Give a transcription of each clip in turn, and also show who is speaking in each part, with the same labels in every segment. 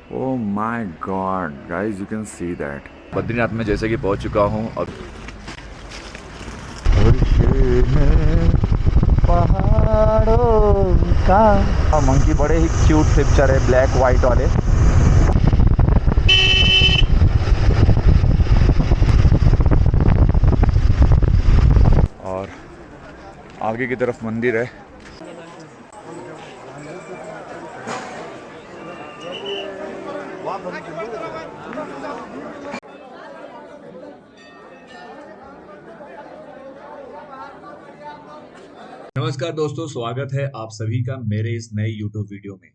Speaker 1: Oh my god, guys, you can see that.
Speaker 2: Badrinath में जैसे कि पहुंच चुका हूं और
Speaker 3: पहाड़ों का मंकी बड़े ही क्यूट से बेचारे ब्लैक वाइट वाले।
Speaker 2: और आगे की तरफ मंदिर है। नमस्कार दोस्तों, स्वागत है आप सभी का मेरे इस नए YouTube वीडियो में।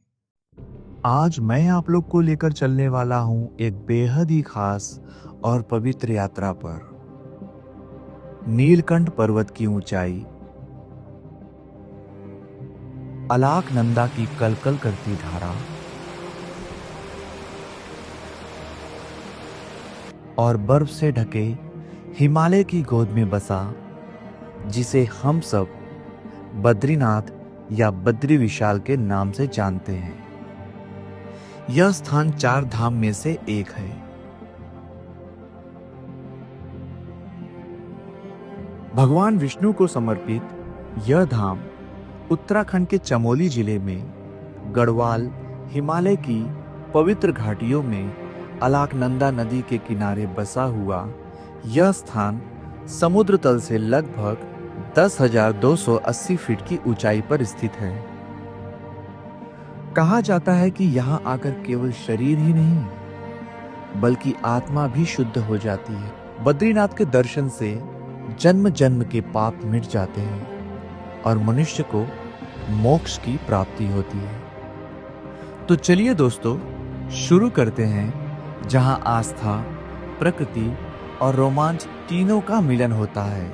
Speaker 4: आज मैं आप लोग को लेकर चलने वाला हूं एक बेहद ही खास और पवित्र यात्रा पर। नीलकंठ पर्वत की ऊंचाई, अलकनंदा की कलकल करती धारा और बर्फ से ढके हिमालय की गोद में बसा, जिसे हम सब बद्रीनाथ या बद्री विशाल के नाम से जानते हैं। यह स्थान 4 धाम में से एक है। भगवान विष्णु को समर्पित यह धाम उत्तराखंड के चमोली जिले में गढ़वाल हिमालय की पवित्र घाटियों में अलकनंदा नदी के किनारे बसा हुआ यह स्थान समुद्र तल से लगभग 10,280 फीट की ऊंचाई पर स्थित है। कहा जाता है कि यहाँ आकर केवल शरीर ही नहीं बल्कि आत्मा भी शुद्ध हो जाती है। बद्रीनाथ के दर्शन से जन्म जन्म के पाप मिट जाते हैं और मनुष्य को मोक्ष की प्राप्ति होती है। तो चलिए दोस्तों, शुरू करते हैं जहां आस्था, प्रकृति और रोमांच तीनों का मिलन होता है।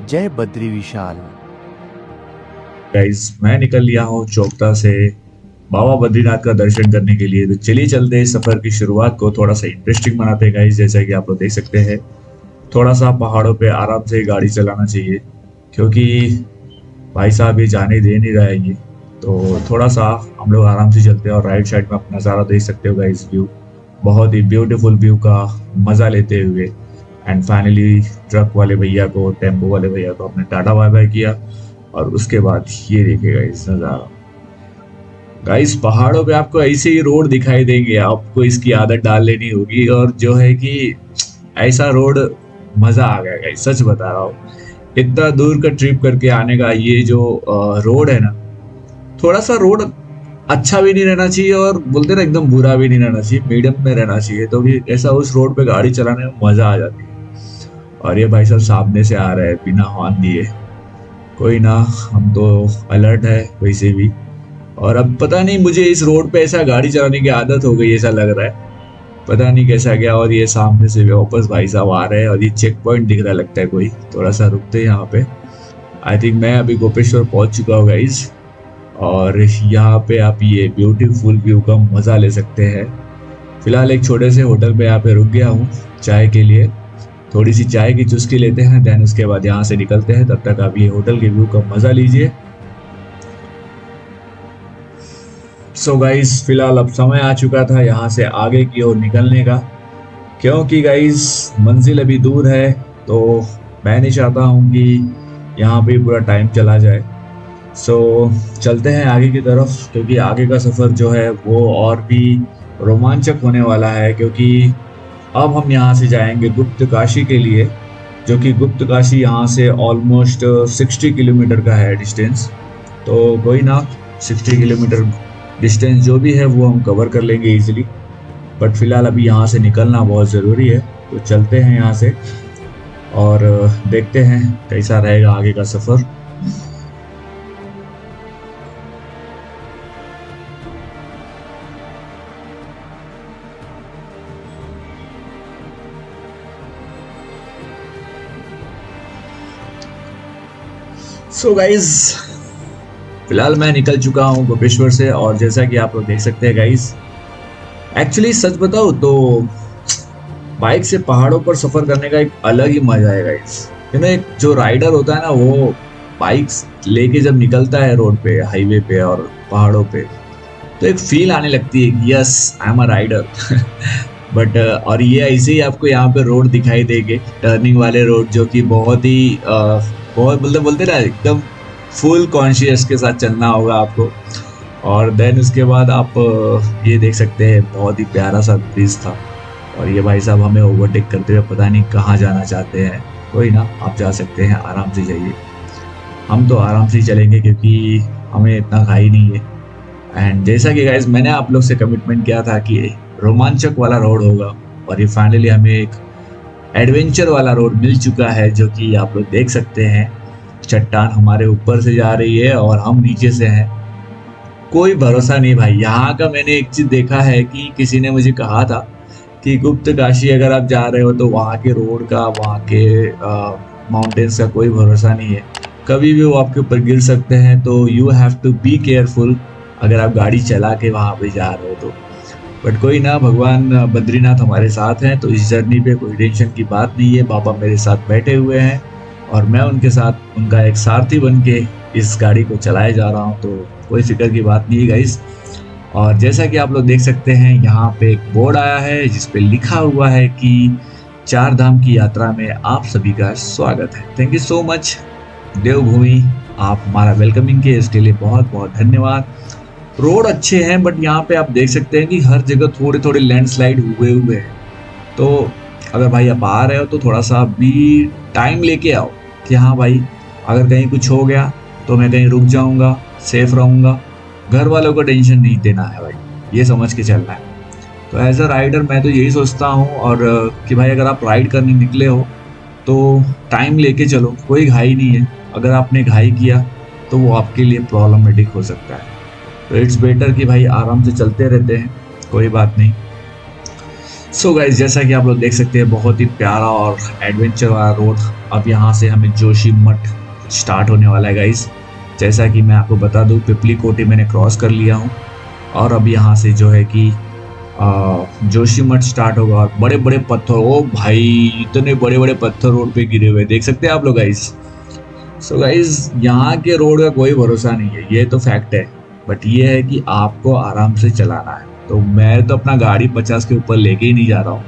Speaker 4: जय बद्री विशाल।
Speaker 2: गाइस, मैं निकल लिया हूँ चोपता से बाबा बद्रीनाथ का दर्शन करने के लिए। तो चलिए चलते हैं, सफर की शुरुआत को थोड़ा सा इंटरेस्टिंग बनाते हैं गाइस। जैसा कि आप लोग देख सकते हैं, थोड़ा सा पहाड़ों पे आराम से गाड़ी चलाना चाहिए क्योंकि भाई साहब ये जाने दे नहीं रहा है ये। तो थोड़ा सा हम लोग आराम से चलते हैं और राइट साइड में आप नज़ारा देख सकते हो गाइस, व्यू बहुत ही ब्यूटीफुल व्यू का मजा लेते हुए। एंड फाइनली ट्रक वाले भैया को, टेम्पो वाले भैया को अपने टाटा बाय बाय किया और उसके बाद ये देखिएगा इस नज़ारा। गाइस, पहाड़ों पे आपको ऐसे ही रोड दिखाई देंगे, आपको इसकी आदत डाल लेनी होगी। और जो है कि ऐसा रोड मजा आ गया गाइस, सच बता रहा हूँ। इतना दूर का ट्रिप करके आने का ये जो रोड है ना, थोड़ा सा रोड अच्छा भी नहीं रहना चाहिए और बोलते ना एकदम बुरा भी नहीं रहना चाहिए, मीडियम में रहना चाहिए। तो भी ऐसा उस रोड पे गाड़ी चलाने में मजा आ जाती है। और ये भाई साहब सामने से आ रहे हैं बिना हॉर्न दिए। कोई ना, हम तो अलर्ट है वैसे भी। और अब पता नहीं, मुझे इस रोड पे ऐसा गाड़ी चलाने की आदत हो गई ऐसा लग रहा है, पता नहीं कैसा गया। और ये सामने से वापस भाई साहब आ रहे हैं और ये चेक पॉइंट दिख रहा लगता है कोई। थोड़ा सा रुकते हैं यहाँ पे। आई थिंक मैं अभी गोपेश्वर पहुंच चुका हूँ गाइस, और यहाँ पे आप ये ब्यूटीफुल व्यू का मजा ले सकते हैं। फिलहाल एक छोटे से होटल पे यहाँ पे रुक गया हूँ चाय के लिए। थोड़ी सी चाय की चुस्की लेते हैं, देन उसके बाद यहाँ से निकलते हैं। तब तक आप ये होटल के व्यू का मजा लीजिए। सो गाइस, फिलहाल अब समय आ चुका था यहाँ से आगे की ओर निकलने का, क्योंकि गाइस मंजिल अभी दूर है। तो मैं नहीं चाहता हूँ कि यहाँ पे पूरा टाइम चला जाए। सो चलते हैं आगे की तरफ, क्योंकि आगे का सफ़र जो है वो और भी रोमांचक होने वाला है। क्योंकि अब हम यहाँ से जाएंगे गुप्त काशी के लिए, जो कि गुप्त काशी यहाँ से ऑलमोस्ट 60 किलोमीटर का है डिस्टेंस। तो कोई ना, 60 किलोमीटर डिस्टेंस जो भी है वो हम कवर कर लेंगे इजीली। बट फिलहाल अभी यहाँ से निकलना बहुत ज़रूरी है, तो चलते हैं यहाँ से और देखते हैं कैसा रहेगा आगे का सफ़र। सो गाइज, फिलहाल मैं निकल चुका हूँ गोपेश्वर से, और जैसा कि आप लोग देख सकते हैं गाइज, एक्चुअली सच बताओ तो बाइक से पहाड़ों पर सफर करने का एक अलग ही मजा है गाइज। एक जो राइडर होता है ना, वो बाइक लेके जब निकलता है रोड पे, हाईवे पे और पहाड़ों पे, तो एक फील आने लगती है कि yes I am a rider. But और ये ऐसे ही आपको यहाँ पे रोड दिखाई देंगे, टर्निंग वाले रोड, जो कि बहुत ही बहुत बोलते ना एकदम फुल कॉन्शियस के साथ चलना होगा आपको। और देन उसके बाद आप ये देख सकते हैं बहुत ही प्यारा सा ब्रिज था, और ये भाई साहब हमें ओवरटेक करते हुए पता नहीं कहाँ जाना चाहते हैं। कोई ना, आप जा सकते हैं, आराम से जाइए। हम तो आराम से ही चलेंगे क्योंकि हमें इतना घाई नहीं है। एंड जैसा कि गाइज मैंने आप लोग से कमिटमेंट किया था कि रोमांचक वाला रोड होगा, और ये फाइनली हमें एक एडवेंचर वाला रोड मिल चुका है, जो कि आप लोग देख सकते हैं। चट्टान हमारे ऊपर से जा रही है और हम नीचे से हैं। कोई भरोसा नहीं भाई। यहाँ का मैंने एक चीज देखा है कि किसी ने मुझे कहा था कि गुप्त काशी अगर आप जा रहे हो तो वहाँ के रोड का, वहाँ के माउंटेन्स का कोई भरोसा नहीं है, कभी भी वो आपके ऊपर गिर सकते हैं। तो you have to be careful अगर आप गाड़ी चला के वहाँ पे जा रहे हो तो। बट कोई ना, भगवान बद्रीनाथ हमारे साथ हैं, तो इस जर्नी पे कोई टेंशन की बात नहीं है। बाबा मेरे साथ बैठे हुए हैं और मैं उनके साथ उनका एक सारथी बन के इस गाड़ी को चलाए जा रहा हूँ, तो कोई फिक्र की बात नहीं है गाइस। और जैसा कि आप लोग देख सकते हैं, यहाँ पे एक बोर्ड आया है जिस पे लिखा हुआ है कि 4 धाम की यात्रा में आप सभी का स्वागत है। थैंक यू सो मच देवभूमि, आप हमारा वेलकमिंग किए, इसके लिए बहुत बहुत धन्यवाद। रोड अच्छे हैं, बट यहाँ पे आप देख सकते हैं कि हर जगह थोड़े थोड़े लैंडस्लाइड हुए हैं। तो अगर भाई आप आ रहे हो तो थोड़ा सा भी टाइम लेके आओ कि हाँ भाई, अगर कहीं कुछ हो गया तो मैं कहीं रुक जाऊंगा, सेफ रहूंगा। घर वालों को टेंशन नहीं देना है भाई, ये समझ के चलना है। तो एज अ राइडर मैं तो यही सोचता हूँ, और कि भाई अगर आप राइड करने निकले हो तो टाइम लेके चलो, कोई घाई नहीं है। अगर आपने घाई किया तो वो आपके लिए प्रॉब्लमेटिक हो सकता है। तो इट्स बेटर कि भाई आराम से चलते रहते हैं, कोई बात नहीं। सो गाइज, जैसा कि आप लोग देख सकते हैं, बहुत ही प्यारा और एडवेंचर वाला रोड। अब यहाँ से हमें जोशी मठ स्टार्ट होने वाला है गाइज। जैसा कि मैं आपको बता दूं, पिपली कोटी मैंने क्रॉस कर लिया हूँ, और अब यहाँ से जो है कि जोशी मठ स्टार्ट होगा। और बड़े बड़े पत्थर, ओ भाई इतने बड़े बड़े पत्थर रोड पे गिरे हुए देख सकते हैं आप लोग गाइज। सो गाइज, यहाँ के रोड का कोई भरोसा नहीं है, ये तो फैक्ट है। बट ये है कि आपको आराम से चलाना है। तो मैं तो अपना गाड़ी 50 के ऊपर लेके ही नहीं जा रहा हूँ,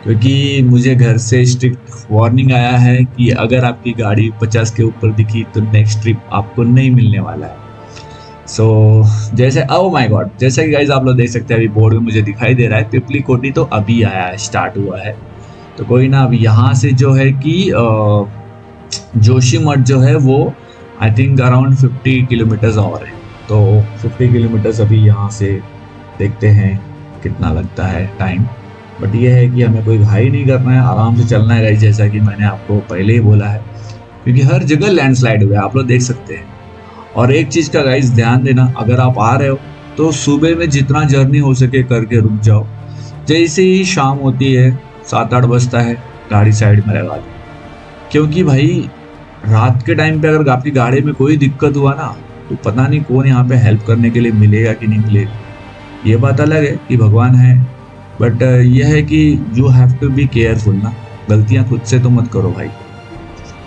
Speaker 2: क्योंकि मुझे घर से स्ट्रिक्ट वार्निंग आया है कि अगर आपकी गाड़ी 50 के ऊपर दिखी तो नेक्स्ट ट्रिप आपको नहीं मिलने वाला है। सो जैसे, ओह माय गॉड, जैसे कि गाइज आप लोग देख सकते हैं, अभी बोर्ड में मुझे दिखाई दे रहा है पिपली कोटी तो अभी आया है, स्टार्ट हुआ है। तो कोई ना, अभी यहाँ से जो है कि जोशी मठ जो है वो आई थिंक अराउंड 50 किलोमीटर्स और है। तो 50 किलोमीटर्स अभी यहाँ से देखते हैं कितना लगता है टाइम। बट ये है कि हमें कोई घाई नहीं करना है, आराम से चलना है गाइस, जैसा कि मैंने आपको पहले ही बोला है, क्योंकि हर जगह लैंडस्लाइड हुआ है, आप लोग देख सकते हैं। और एक चीज़ का गाइस ध्यान देना, अगर आप आ रहे हो तो सुबह में जितना जर्नी हो सके करके रुक जाओ। जैसे ही शाम होती है, 7-8 बजता है, गाड़ी साइड में लगा दो, क्योंकि भाई रात के टाइम पे अगर आपकी गाड़ी में कोई दिक्कत हुआ ना, तो पता नहीं कौन यहाँ पे हेल्प करने के लिए मिलेगा कि नहीं मिलेगा। ये बात अलग है कि भगवान है, बट यह है कि you have to be careful ना, गलतियाँ खुद से तो मत करो भाई।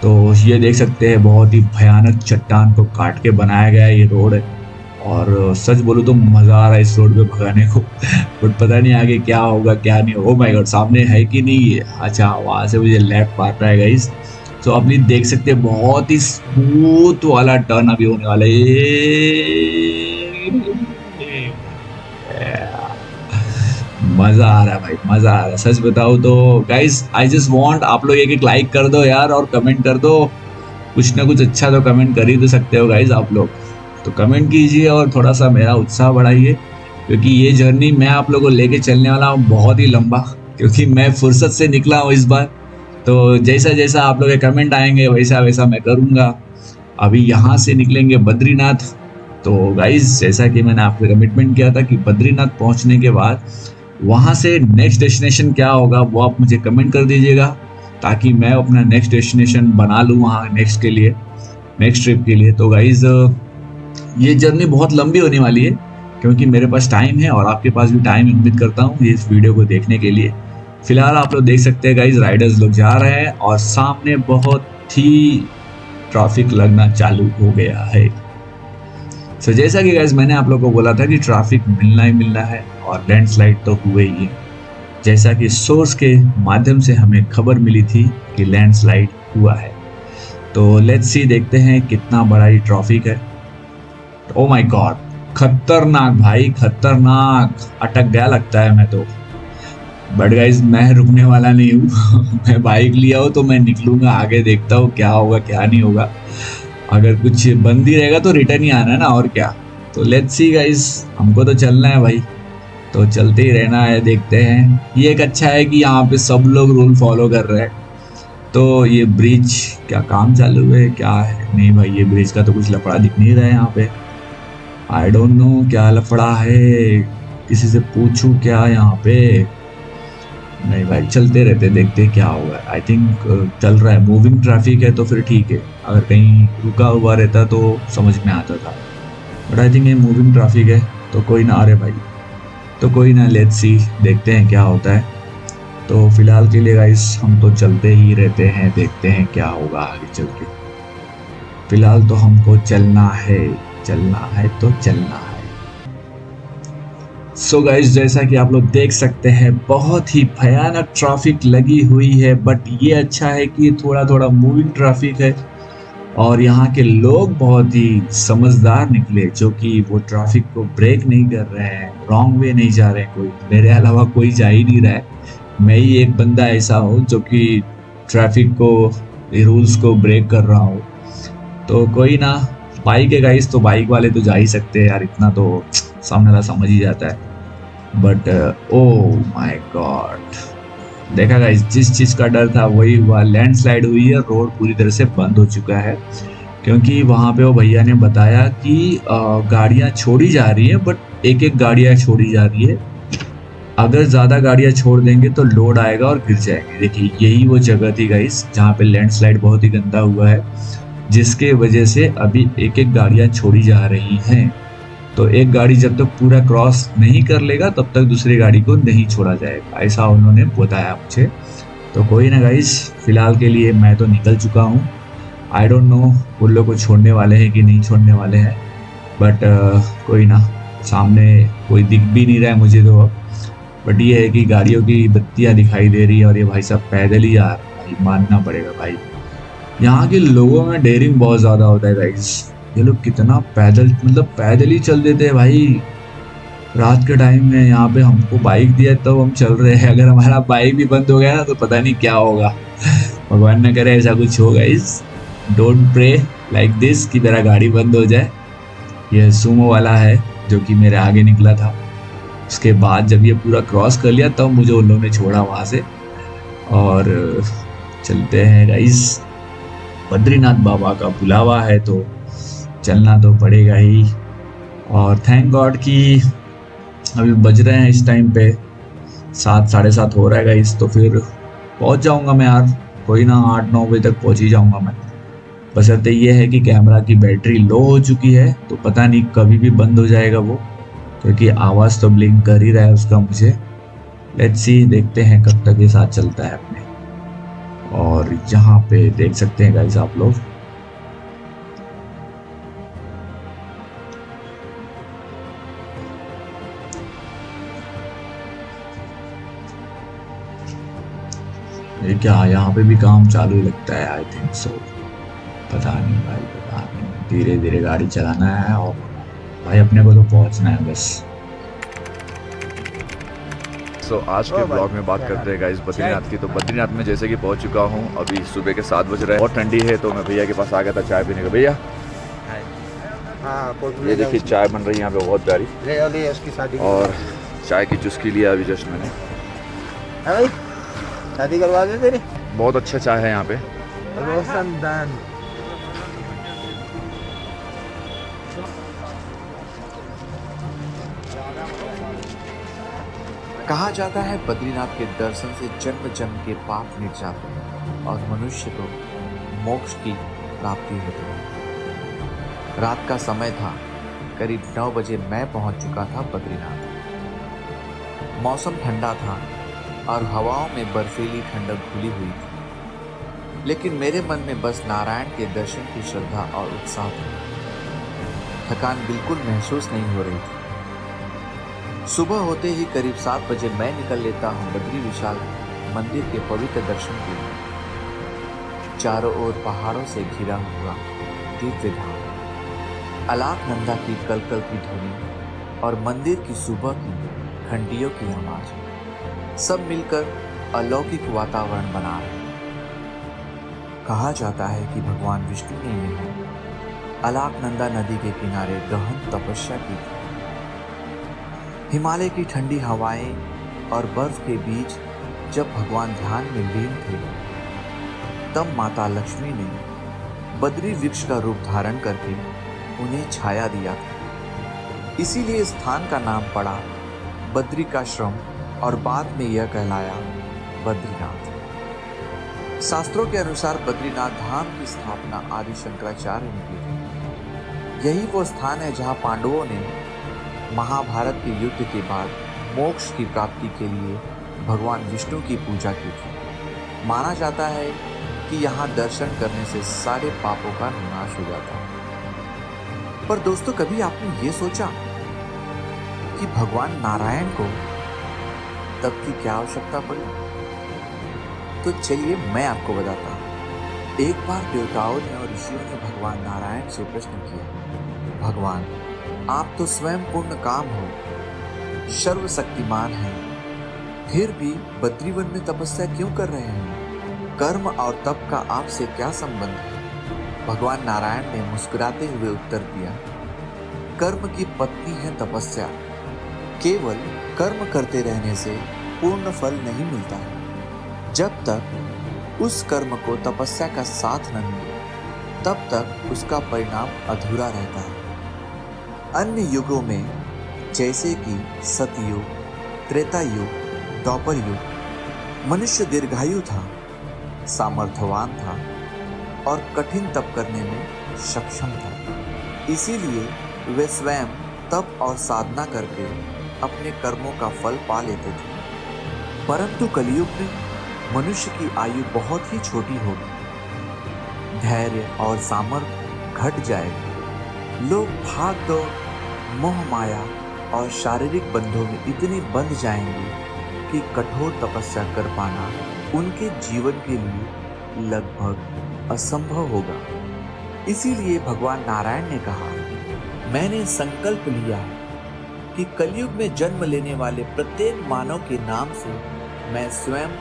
Speaker 2: तो ये देख सकते हैं, बहुत ही भयानक चट्टान को काट के बनाया गया ये रोड है, और सच बोलूँ तो मज़ा आ रहा है इस रोड पे भगाने को। बट पता नहीं आगे क्या होगा क्या नहीं। ओ माय गॉड, सामने है कि नहीं है? अच्छा, वहाँ से मुझे लेफ्ट मार रहा है गाइस। तो आप देख सकते हैं, बहुत ही स्मूथ वाला टर्न अभी होने वाला है। मजा आ रहा है भाई, मजा आ रहा है। सच बताऊं तो गाइस, आई जस्ट वांट, आप लोग एक लाइक कर दो यार, और कमेंट कर दो। कुछ ना कुछ अच्छा तो कमेंट कर ही तो सकते हो गाइस आप लोग, तो कमेंट कीजिए और थोड़ा सा मेरा उत्साह बढ़ाइए, क्योंकि ये जर्नी मैं आप लोगों को लेके चलने वाला हूँ बहुत ही लंबा, क्योंकि मैं फुर्सत से निकला हूँ इस बार। तो जैसा जैसा आप लोग के कमेंट आएंगे वैसा वैसा मैं करूँगा। अभी यहाँ से निकलेंगे बद्रीनाथ। तो गाइज, जैसा कि मैंने आपको कमिटमेंट किया था कि बद्रीनाथ पहुँचने के बाद वहाँ से नेक्स्ट डेस्टिनेशन क्या होगा वो आप मुझे कमेंट कर दीजिएगा, ताकि मैं अपना नेक्स्ट डेस्टिनेशन बना लूँ वहाँ नेक्स्ट के लिए, नेक्स्ट ट्रिप के लिए। तो गाइज, ये जर्नी बहुत लंबी होने वाली है, क्योंकि मेरे पास टाइम है और आपके पास भी टाइम, उम्मीद करता हूँ इस वीडियो को देखने के लिए। फिलहाल आप लोग देख सकते हैं गाइज, राइडर्स लोग जा रहे हैं और सामने बहुत ही ट्रैफिक लगना चालू हो गया है। सो जैसा कि गाइस मैंने आप लोगों को बोला था कि ट्रैफिक मिलना ही मिलना है और लैंडस्लाइड तो हुए ही है। जैसा कि सोर्स के माध्यम से हमें खबर मिली थी कि लैंडस्लाइड हुआ है। तो लेट्स सी, देखते हैं कितना बड़ा ये ट्रैफिक है। ओ माय गॉड, खतरनाक भाई, खतरनाक। अटक गया लगता है मैं तो। बट गाइज मैं रुकने वाला नहीं हूँ। मैं बाइक लिया हूँ तो मैं निकलूंगा आगे, देखता हूँ क्या होगा क्या नहीं होगा। अगर कुछ बंद ही रहेगा तो रिटर्न ही आना है ना, और क्या। तो लेट्स सी गाइज, हमको तो चलना है भाई, तो चलते ही रहना है, देखते हैं। ये एक अच्छा है कि यहाँ पे सब लोग रूल फॉलो कर रहे हैं। तो ये ब्रिज क्या काम चालू है क्या है? नहीं भाई, ये ब्रिज का तो कुछ लफड़ा दिख नहीं रहा है यहाँ पे। आई डोंट नो क्या लफड़ा है, किसी से पूछूं क्या यहाँ पे? नहीं भाई, चलते रहते, देखते क्या होगा। आई थिंक चल रहा है, मूविंग ट्रैफिक है तो फिर ठीक है। अगर कहीं रुका हुआ रहता तो समझ में आता था, बट आई थिंक ये मूविंग ट्रैफिक है तो कोई ना। अरे भाई, तो कोई ना, लेट्स सी, देखते हैं क्या होता है। तो फिलहाल के लिए गाइस हम तो चलते ही रहते हैं, देखते हैं क्या होगा आगे चल के। फिलहाल तो हमको चलना है, चलना है तो चलना है। सो गाइस, जैसा कि आप लोग देख सकते हैं, बहुत ही भयानक ट्रैफिक लगी हुई है। बट ये अच्छा है कि थोड़ा थोड़ा मूविंग ट्रैफिक है और यहाँ के लोग बहुत ही समझदार निकले, जो कि वो ट्रैफिक को ब्रेक नहीं कर रहे हैं, रॉन्ग वे नहीं जा रहे हैं। कोई मेरे अलावा कोई जा ही नहीं रहा है। मैं ही एक बंदा ऐसा हूँ जो कि ट्रैफिक को, रूल्स को ब्रेक कर रहा हूँ। तो कोई ना, बाइक है गाइस, तो बाइक वाले तो जा ही सकते हैं यार, इतना तो सामने वाला समझ ही जाता है। बट ओ माय गॉड, देखा गाइस, जिस चीज का डर था वही हुआ। लैंडस्लाइड हुई है, रोड पूरी तरह से बंद हो चुका है, क्योंकि वहां पे वो भैया ने बताया कि गाड़ियां छोड़ी जा रही है, बट एक एक गाड़ियां छोड़ी जा रही है। अगर ज्यादा गाड़ियां छोड़ देंगे तो लोड आएगा और गिर जाएंगे। देखिए, यही वो जगह थी गाइस जहाँ पे लैंडस्लाइड बहुत ही गंदा हुआ है, जिसके वजह से अभी एक एक गाड़ियां छोड़ी जा रही हैं। तो एक गाड़ी जब तक पूरा क्रॉस नहीं कर लेगा तब तक दूसरी गाड़ी को नहीं छोड़ा जाएगा, ऐसा उन्होंने बताया मुझे। तो कोई ना गाइस, फिलहाल के लिए मैं तो निकल चुका हूँ। आई डोंट नो उन लोग को छोड़ने वाले हैं कि नहीं छोड़ने वाले हैं, बट कोई ना, सामने कोई दिख भी नहीं रहा है मुझे तो अब। बट ये है कि गाड़ियों की बत्तियां दिखाई दे रही है और ये भाई साहब पैदल ही आ रहा है, मानना पड़ेगा भाई। यहाँ के लोगों में डेयरिंग बहुत ज़्यादा होता है गाइस। ये लोग कितना पैदल, मतलब पैदल ही चल देते हैं भाई। रात के टाइम में यहाँ पे हमको बाइक दिया तो हम चल रहे हैं, अगर हमारा बाइक भी बंद हो गया ना तो पता नहीं क्या होगा। भगवान न करे ऐसा कुछ हो guys. Don't pray like this कि मेरा गाड़ी बंद हो जाए। यह सुमो वाला है जो कि मेरे आगे निकला था। उसके बाद जब ये पूरा क्रॉस कर लिया तब मुझे उन लोगों ने छोड़ा वहाँ से। और चलते हैं गाइस, बद्रीनाथ बाबा का बुलावा है तो चलना तो पड़ेगा ही। और थैंक गॉड कि अभी बज रहे हैं इस टाइम पे 7, 7:30 हो रहा है गाइस, तो फिर पहुंच जाऊंगा मैं यार। कोई ना, 8-9 बजे तक पहुंच ही जाऊंगा मैं। बशर्ते ये है कि कैमरा की बैटरी लो हो चुकी है, तो पता नहीं कभी भी बंद हो जाएगा वो, क्योंकि आवाज़ तो ब्लिंक कर ही रहा है उसका मुझे। लेट्स सी, देखते हैं कब तक ये साथ चलता है अपने। और यहाँ पे देख सकते हैं गाइस आप लोग, ये क्या यहाँ पे भी काम चालू लगता है, आई थिंक सो। पता नहीं भाई, पता नहीं। धीरे धीरे गाड़ी चलाना है और भाई अपने को तो पहुंचना है बस।
Speaker 1: सो आज के ब्लॉग में बात करते हैं गाइस बद्रीनाथ की। तो बद्रीनाथ में जैसे कि पहुंच चुका हूँ, अभी सुबह के 7 बज रहे हैं, बहुत ठंडी है। तो मैं भैया के पास आ गया था चाय पीने का। भैया ये देखिए चाय बन रही है यहाँ पे बहुत प्यारी, और चाय की चुस्की लिया अभी जस्ट मैंने।
Speaker 3: शादी करवा दे तेरी।
Speaker 1: बहुत अच्छा चाय है यहाँ पे।
Speaker 3: रोशनदान।
Speaker 4: कहा जाता है बद्रीनाथ के दर्शन से जन्म जन्म के पाप मिट जाते हैं और मनुष्य को मोक्ष की प्राप्ति होती है। रात का समय था, करीब 9 बजे मैं पहुंच चुका था बद्रीनाथ। मौसम ठंडा था और हवाओं में बर्फीली ठंडक घुली हुई थी, लेकिन मेरे मन में बस नारायण के दर्शन की श्रद्धा और उत्साह था। थकान बिल्कुल महसूस नहीं हो रही थी। सुबह होते ही करीब 7 बजे मैं निकल लेता हूँ बद्री विशाल मंदिर के पवित्र दर्शन के लिए। चारों ओर पहाड़ों से घिरा हुआ दिव्य धाम, अलकनंदा की कलकल की ध्वनि और मंदिर की सुबह की घंटियों की आवाज सब मिलकर अलौकिक वातावरण बना रहे। कहा जाता है कि भगवान विष्णु ने यहाँ अलकनंदा नदी के किनारे गहन तपस्या की थी। हिमालय की ठंडी हवाएं और बर्फ के बीच जब भगवान ध्यान में लीन थे, तब माता लक्ष्मी ने बद्री वृक्ष का रूप धारण करके उन्हें छाया दिया था। इसीलिए स्थान का नाम पड़ा बद्रिकाश्रम और बाद में यह कहलाया बद्रीनाथ। शास्त्रों के अनुसार बद्रीनाथ धाम की स्थापना आदि शंकराचार्य ने की थी। यही वो स्थान है जहां पांडवों ने महाभारत के युद्ध के बाद मोक्ष की प्राप्ति के लिए भगवान विष्णु की पूजा की थी। माना जाता है कि यहाँ दर्शन करने से सारे पापों का नाश हो जाता है। पर दोस्तों, कभी आपने ये सोचा कि भगवान नारायण को तप की क्या आवश्यकता पड़ी? तो चलिए मैं आपको बताता हूँ। एक बार देवताओं ने और ऋषियों ने भगवान नारायण से प्रश्न किया, भगवान आप तो स्वयं पूर्ण काम हो, सर्वशक्तिमान हैं, फिर भी बद्रीवन में तपस्या क्यों कर रहे हैं? कर्म और तप का आपसे क्या संबंध है? भगवान नारायण ने मुस्कुराते हुए उत्तर दिया, कर्म की पत्नी है तपस्या। केवल कर्म करते रहने से पूर्ण फल नहीं मिलता है। जब तक उस कर्म को तपस्या का साथ न मिले, तब तक उसका परिणाम अधूरा रहता है। अन्य युगों में जैसे कि सतयुग, त्रेता युग, द्वापर युग, मनुष्य दीर्घायु था, सामर्थ्यवान था और कठिन तप करने में सक्षम था। इसीलिए वे स्वयं तप और साधना करके अपने कर्मों का फल पा लेते थे। परंतु कलयुग में मनुष्य की आयु बहुत ही छोटी होगी, धैर्य और सामर्थ्य घट जाएगा। लोग भाग दौड़, मोह माया और शारीरिक बंधों में इतने बंध जाएंगे कि कठोर तपस्या कर पाना उनके जीवन के लिए लगभग असंभव होगा। इसीलिए भगवान नारायण ने कहा, मैंने संकल्प लिया है कि कलयुग में जन्म लेने वाले प्रत्येक मानव के नाम से मैं स्वयं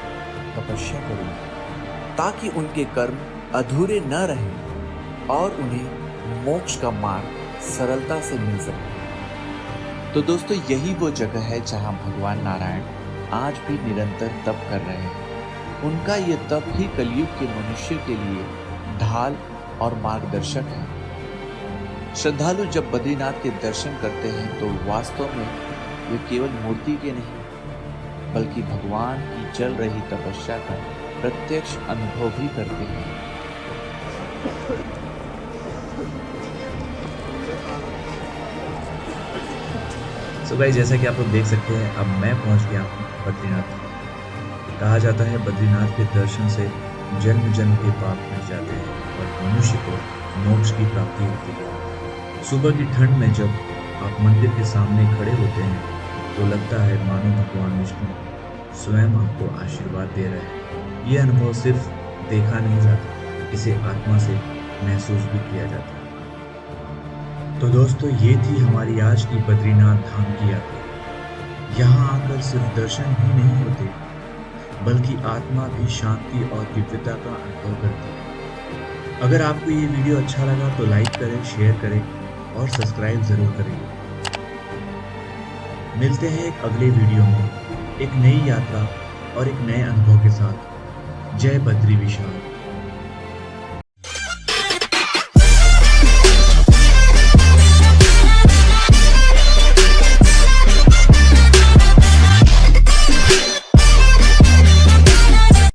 Speaker 4: तपस्या करूंगा, ताकि उनके कर्म अधूरे न रहें और उन्हें मोक्ष का मार्ग सरलता से मिल सके। तो दोस्तों, यही वो जगह है जहां भगवान नारायण आज भी निरंतर तप कर रहे हैं। उनका ये तप ही कलयुग के मनुष्य के लिए ढाल और मार्गदर्शक है। श्रद्धालु जब बद्रीनाथ के दर्शन करते हैं तो वास्तव में वे केवल मूर्ति के नहीं, बल्कि भगवान की चल रही तपस्या का प्रत्यक्ष अनुभव भी करते हैं।
Speaker 2: तो भाई जैसा कि आप लोग देख सकते हैं, अब मैं पहुंच गया हूँ बद्रीनाथ। कहा जाता है बद्रीनाथ के दर्शन से जन्म जन्म के पाप मिट जाते हैं और मनुष्य को मोक्ष की प्राप्ति होती है। सुबह की ठंड में जब आप मंदिर के सामने खड़े होते हैं तो लगता है मानो भगवान विष्णु स्वयं आपको आशीर्वाद दे रहे हैं। ये अनुभव सिर्फ देखा नहीं जाता, इसे आत्मा से महसूस भी किया जाता है। तो दोस्तों, ये थी हमारी आज की बद्रीनाथ धाम की यात्रा। यहाँ आकर सिर्फ दर्शन ही नहीं होते, बल्कि आत्मा भी शांति और दिव्यता का अनुभव करती है। अगर आपको ये वीडियो अच्छा लगा तो लाइक करें, शेयर करें और सब्सक्राइब जरूर करें। मिलते हैं एक अगले वीडियो में एक नई यात्रा और एक नए अनुभव के साथ। जय बद्री विशाल।